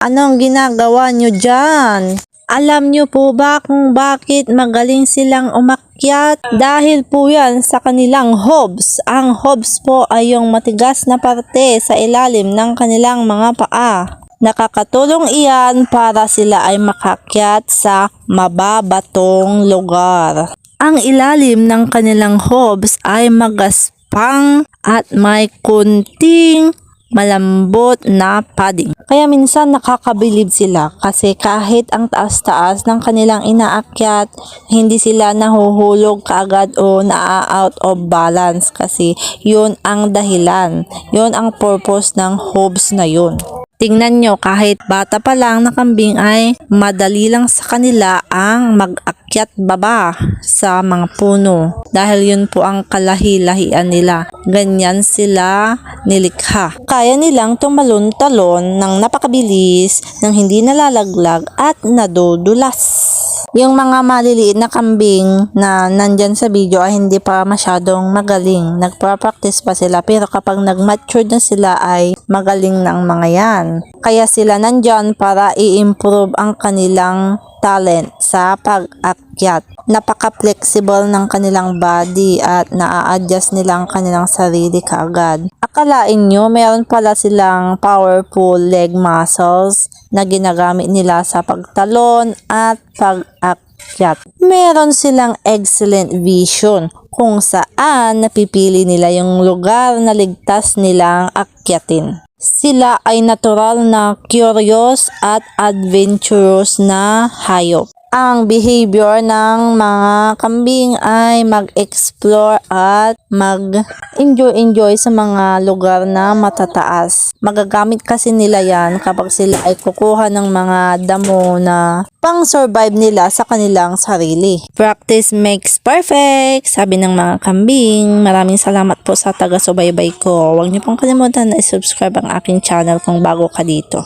Anong ginagawa nyo dyan? Alam nyo po ba kung bakit magaling silang umakyat? Dahil po yan sa kanilang hooves. Ang hooves po ay yung matigas na parte sa ilalim ng kanilang mga paa. Nakakatulong iyan para sila ay makakyat sa mababatong lugar. Ang ilalim ng kanilang hooves ay magaspang at may kunting malambot na padding. Kaya minsan nakakabilib sila kasi kahit ang taas-taas ng kanilang inaakyat, hindi sila nahuhulog kaagad o na-out of balance kasi yun ang dahilan. Yun ang purpose ng hooves na yun. Tingnan nyo, kahit bata pa lang na kambing ay madali lang sa kanila ang mag-akyat baba sa mga puno. Dahil yun po ang kalahi-lahian nila. Ganyan sila nilikha. Kaya nilang tumalon-talon ng napakabilis, ng hindi nalalaglag at nadudulas. Yung mga maliliit na kambing na nandyan sa video ay hindi pa masyadong magaling. Nagpa-practice pa sila pero kapag nag-mature na sila ay magaling na ang mga yan. Kaya sila nandyan para i-improve ang kanilang talent sa pag-akyat. Napaka-flexible ng kanilang body at naa-adjust nila ang kanilang sarili kaagad. Akalain nyo, meron pala silang powerful leg muscles na ginagamit nila sa pagtalon at pag-akyat. Meron silang excellent vision kung saan napipili nila yung lugar na ligtas nilang akyatin. Sila ay natural na curious at adventurous na hayop. Ang behavior ng mga kambing ay mag-explore at mag-enjoy sa mga lugar na matataas. Magagamit kasi nila yan kapag sila ay kukuha ng mga damo na pang-survive nila sa kanilang sarili. Practice makes perfect, sabi ng mga kambing. Maraming salamat po sa taga-subaybay ko. Huwag niyo pong kalimutan na i-subscribe ang aking channel kung bago ka dito.